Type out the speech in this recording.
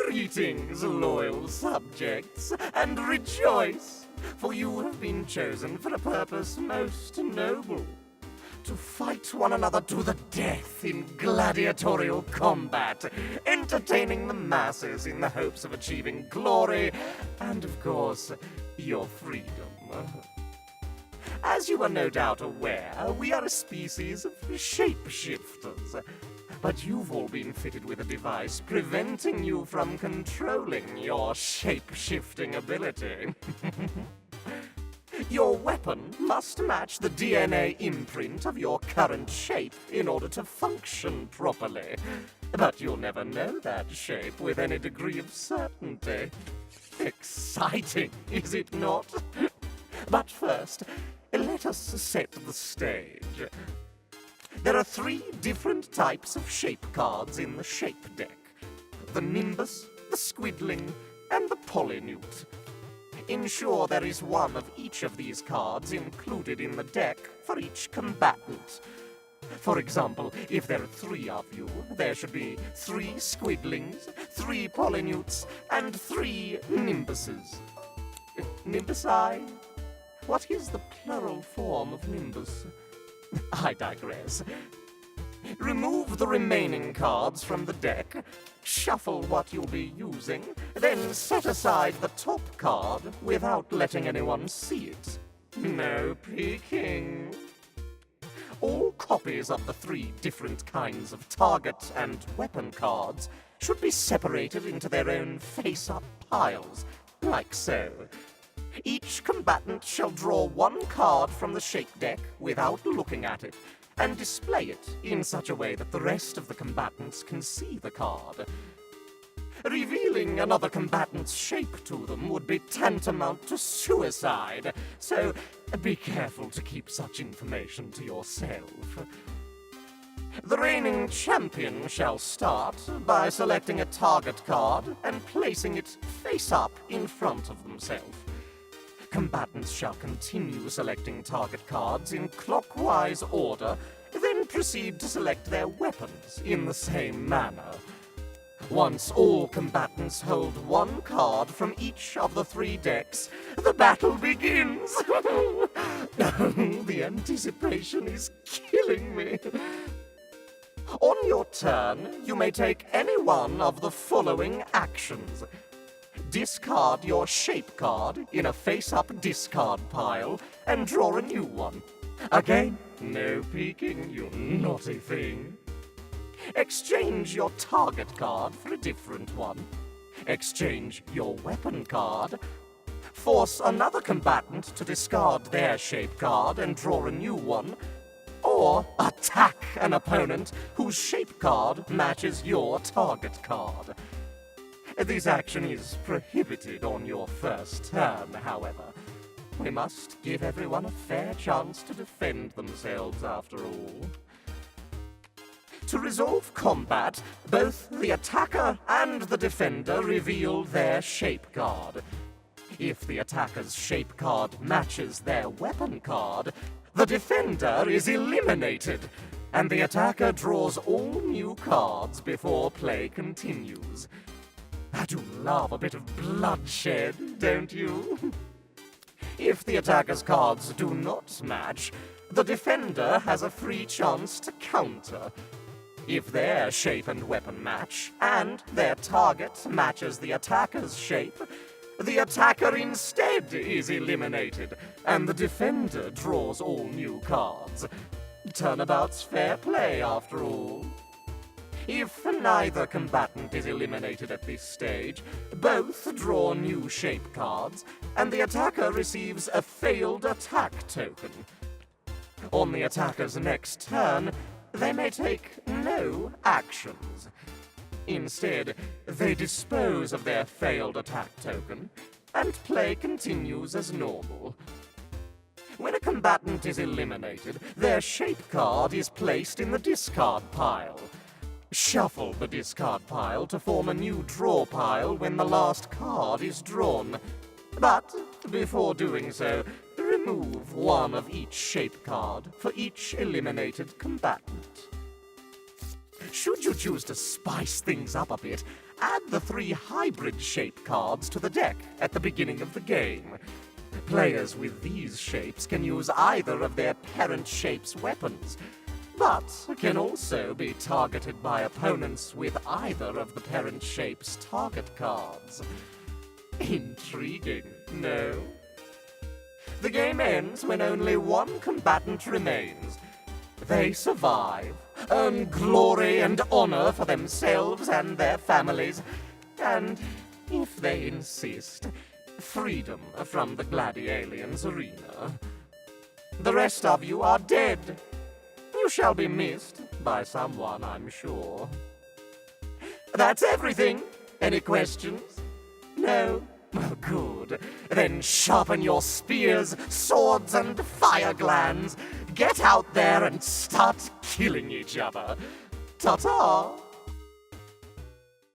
Greetings, loyal subjects, and rejoice, for you have been chosen for a purpose most noble. To fight one another to the death in gladiatorial combat, entertaining the masses in the hopes of achieving glory and, of course, your freedom. As you are no doubt aware, we are a species of shapeshifters. But you've all been fitted with a device preventing you from controlling your shape-shifting ability. Your weapon must match the DNA imprint of your current shape in order to function properly. But you'll never know that shape with any degree of certainty. Exciting, is it not? But first, let us set the stage. There are 3 different types of shape cards in the shape deck: the nimbus, the squidling, and the polyneuter. Ensure there is one of each of these cards included in the deck for each combatant. For example, if there are 3 of you, there should be 3 squidlings, 3 polyneutes, and 3 nimbuses. Nimbusi? What is the plural form of nimbus? I digress. Remove the remaining cards from the deck, shuffle what you'll be using, then set aside the top card without letting anyone see it. No peeking. All copies of the 3 different kinds of target and weapon cards should be separated into their own face-up piles, like so. Each combatant shall draw 1 card from the shape deck without looking at it, and display it in such a way that the rest of the combatants can see the card. Revealing another combatant's shape to them would be tantamount to suicide, so be careful to keep such information to yourself. The reigning champion shall start by selecting a target card and placing it face up in front of themselves. Combatants shall continue selecting target cards in clockwise order, then proceed to select their weapons in the same manner. Once all combatants hold 1 card from each of the 3 decks, the battle begins! The anticipation is killing me. On your turn, you may take any one of the following actions. Discard your shape card in a face-up discard pile and draw a new one. Again, no peeking, you naughty thing. Exchange your target card for a different one. Exchange your weapon card. Force another combatant to discard their shape card and draw a new one. Or attack an opponent whose shape card matches your target card. This action is prohibited on your first turn, however. We must give everyone a fair chance to defend themselves, after all. To resolve combat, both the attacker and the defender reveal their shape card. If the attacker's shape card matches their weapon card, the defender is eliminated, and the attacker draws all new cards before play continues. I do love a bit of bloodshed, don't you? If the attacker's cards do not match, the defender has a free chance to counter. If their shape and weapon match, and their target matches the attacker's shape, the attacker instead is eliminated, and the defender draws all new cards. Turnabout's fair play, after all. If neither combatant is eliminated at this stage, both draw new shape cards, and the attacker receives a failed attack token. On the attacker's next turn, they may take no actions. Instead, they dispose of their failed attack token, and play continues as normal. When a combatant is eliminated, their shape card is placed in the discard pile. Shuffle the discard pile to form a new draw pile when the last card is drawn. But, before doing so, remove 1 of each shape card for each eliminated combatant. Should you choose to spice things up a bit, add the 3 hybrid shape cards to the deck at the beginning of the game. Players with these shapes can use either of their parent shape's weapons, but can also be targeted by opponents with either of the parent shape's target cards. Intriguing, no? The game ends when only one combatant remains. They survive, earn glory and honor for themselves and their families, and, if they insist, freedom from the Gladialiens arena. The rest of you are dead. You shall be missed by someone, I'm sure. That's everything. Any questions? No? Oh, good. Then sharpen your spears, swords, and fire glands. Get out there and start killing each other. Ta-ta!